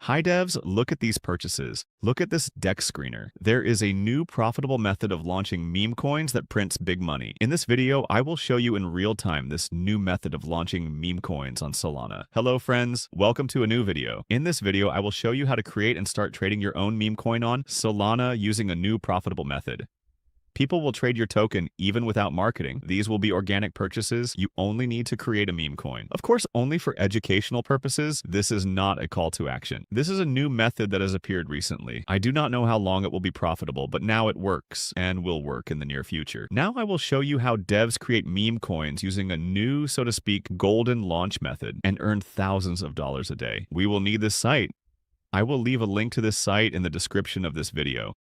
Hi devs, look at these purchases. Look at this dexscreener. There is a new profitable method of launching meme coins that prints big money. In this video, I will show you in real time this new method of launching meme coins on Solana. Hello friends, welcome to a new video. In this video, I will show you how to create and start trading your own meme coin on Solana using a new profitable method. People will trade your token even without marketing. These will be organic purchases. You only need to create a meme coin. Of course, only for educational purposes. This is not a call to action. This is a new method that has appeared recently. I do not know how long it will be profitable, but now it works and will work in the near future. Now I will show you how devs create meme coins using a new, so to speak, golden launch method and earn thousands of dollars a day. We will need this site. I will leave a link to this site in the description of this video.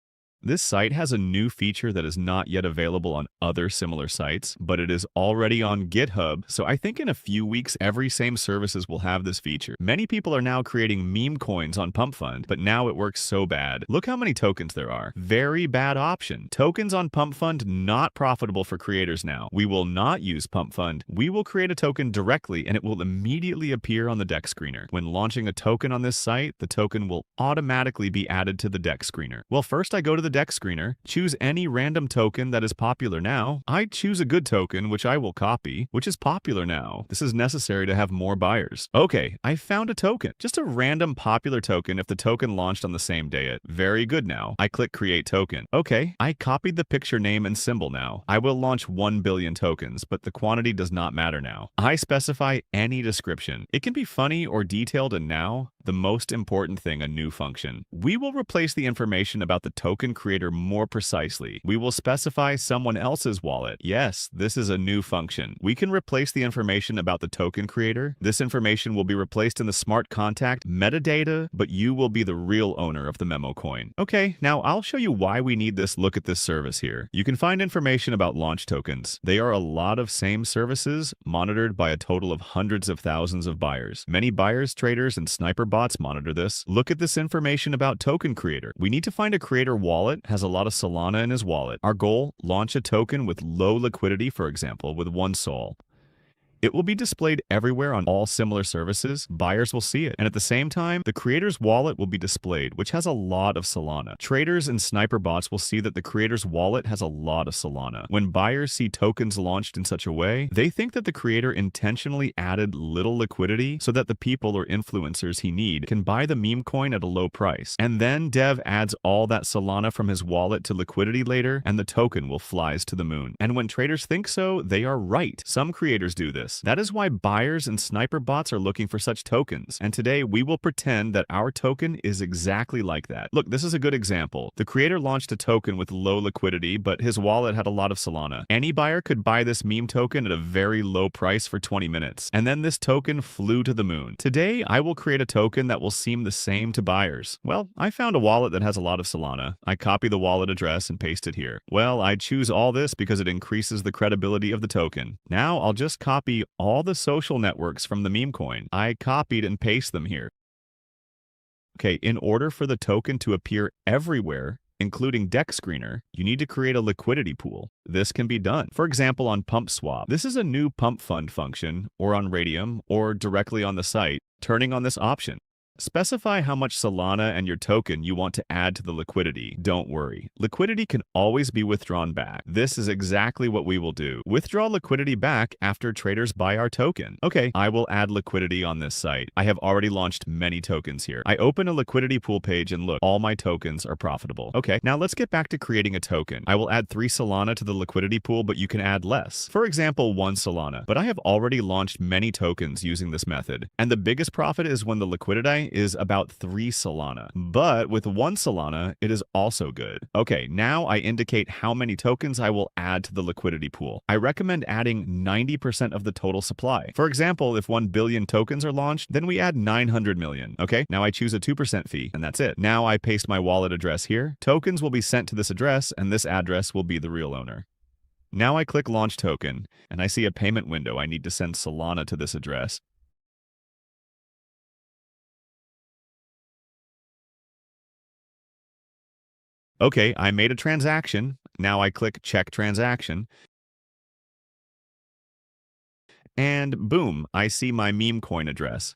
This site has a new feature that is not yet available on other similar sites, but it is already on GitHub, so I think in a few weeks every same services will have this feature. Many people are now creating meme coins on Pump Fund, but now it works so bad. Look how many tokens there are. Very bad option. Tokens on Pump Fund not profitable for creators now. We will not use Pump Fund. We will create a token directly and it will immediately appear on the dexscreener. When launching a token on this site, the token will automatically be added to the dexscreener. Well, first I go to the dexscreener, choose any random token that is popular now. I choose a good token, which I will copy, which is popular now. This is necessary to have more buyers. Okay, I found a token. Just a random popular token if the token launched on the same day. Very good now. I click create token. Okay, I copied the picture name and symbol now. I will launch 1 billion tokens, but the quantity does not matter now. I specify any description. It can be funny or detailed, and now, the most important thing, a new function. We will replace the information about the token creator more precisely. We will specify someone else's wallet. Yes, this is a new function. We can replace the information about the token creator. This information will be replaced in the smart contract metadata, but you will be the real owner of the Memecoin. Okay, now I'll show you why we need this. Look at this service here. You can find information about launch tokens. They are a lot of same services monitored by a total of hundreds of thousands of buyers. Many buyers, traders, and sniper bots monitor this. Look at this information about token creator. We need to find a creator wallet, has a lot of Solana in his wallet. Our goal, launch a token with low liquidity, for example, with 1 sol. It will be displayed everywhere on all similar services. Buyers will see it. And at the same time, the creator's wallet will be displayed, which has a lot of Solana. Traders and sniper bots will see that the creator's wallet has a lot of Solana. When buyers see tokens launched in such a way, they think that the creator intentionally added little liquidity so that the people or influencers he need can buy the meme coin at a low price. And then dev adds all that Solana from his wallet to liquidity later, and the token will flies to the moon. And when traders think so, they are right. Some creators do this. That is why buyers and sniper bots are looking for such tokens. And today we will pretend that our token is exactly like that. Look, this is a good example. The creator launched a token with low liquidity, but his wallet had a lot of Solana. Any buyer could buy this meme token at a very low price for 20 minutes. And then this token flew to the moon. Today, I will create a token that will seem the same to buyers. Well, I found a wallet that has a lot of Solana. I copy the wallet address and paste it here. Well, I choose all this because it increases the credibility of the token. Now I'll just copy all the social networks from the meme coin. I copied and pasted them here. Okay, in order for the token to appear everywhere, including dexscreener, you need to create a liquidity pool. This can be done, for example, on PumpSwap. This is a new Pump Fund function, or on Radium, or directly on the site. Turning on this option, specify how much Solana and your token you want to add to the liquidity. Don't worry. Liquidity can always be withdrawn back. This is exactly what we will do. Withdraw liquidity back after traders buy our token. Okay, I will add liquidity on this site. I have already launched many tokens here. I open a liquidity pool page and look, all my tokens are profitable. Okay, now let's get back to creating a token. I will add 3 Solana to the liquidity pool, but you can add less. For example, 1 Solana. But I have already launched many tokens using this method. And the biggest profit is when the liquidity is about 3 Solana. But with 1 Solana, it is also good. Okay, now I indicate how many tokens I will add to the liquidity pool. I recommend adding 90% of the total supply. For example, if 1 billion tokens are launched, then we add 900 million. Okay, now I choose a 2% fee, and that's it. Now I paste my wallet address here. Tokens will be sent to this address, and this address will be the real owner. Now I click Launch Token, and I see a payment window. I need to send Solana to this address. Okay, I made a transaction. Now I click Check Transaction. And boom, I see my meme coin address.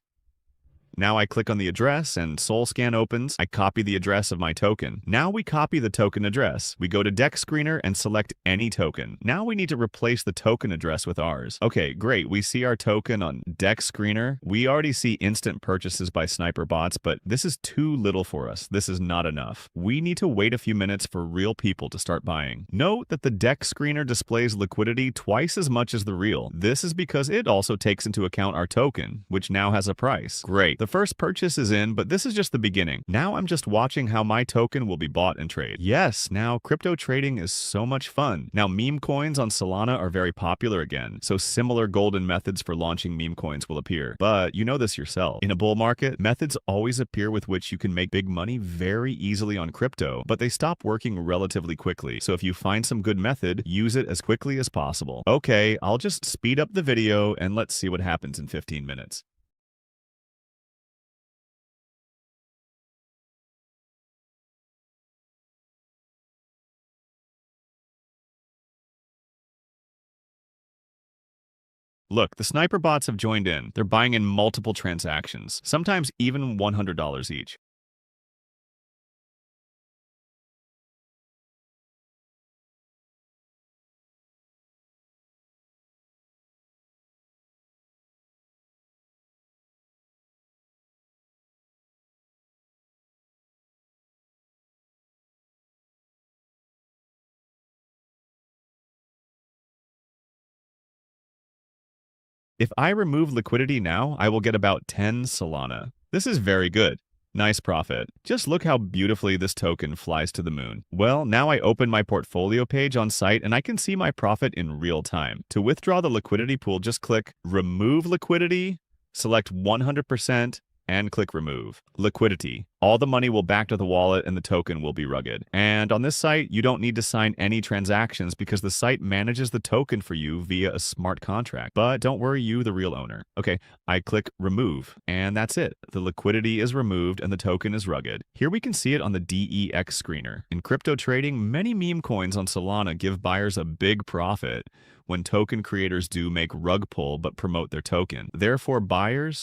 Now I click on the address and SolScan opens. I copy the address of my token. Now we copy the token address. We go to dexscreener and select any token. Now we need to replace the token address with ours. Okay, great. We see our token on dexscreener. We already see instant purchases by sniper bots, but this is too little for us. This is not enough. We need to wait a few minutes for real people to start buying. Note that the dexscreener displays liquidity twice as much as the real. This is because it also takes into account our token, which now has a price. Great. The first purchase is in, but this is just the beginning. Now I'm just watching how my token will be bought and traded. Yes, now crypto trading is so much fun. Now meme coins on Solana are very popular again, so similar golden methods for launching meme coins will appear. But you know this yourself. In a bull market, methods always appear with which you can make big money very easily on crypto, but they stop working relatively quickly. So if you find some good method, use it as quickly as possible. Okay, I'll just speed up the video and let's see what happens in 15 minutes. Look, the sniper bots have joined in. They're buying in multiple transactions, sometimes even $100 each. If I remove liquidity now, I will get about 10 Solana. This is very good. Nice profit. Just look how beautifully this token flies to the moon. Well, now I open my portfolio page on site and I can see my profit in real time. To withdraw the liquidity pool, just click Remove Liquidity, select 100%, and click Remove. Liquidity. All the money will back to the wallet and the token will be rugged. And on this site, you don't need to sign any transactions because the site manages the token for you via a smart contract. But don't worry, you, the real owner. Okay, I click Remove, and that's it. The liquidity is removed and the token is rugged. Here we can see it on the dexscreener. In crypto trading, many meme coins on Solana give buyers a big profit when token creators do make rug pull but promote their token. Therefore,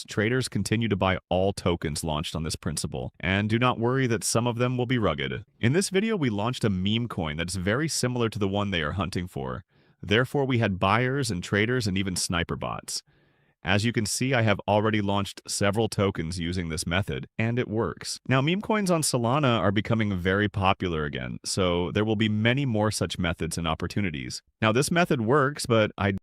traders continue to buy all tokens launched on this principle, and do not worry that some of them will be rugged. In this video, we launched a meme coin that's very similar to the one they are hunting for. Therefore, we had buyers and traders and even sniper bots. As you can see, I have already launched several tokens using this method, and it works. Now, meme coins on Solana are becoming very popular again, so there will be many more such methods and opportunities. Now, this method works, but I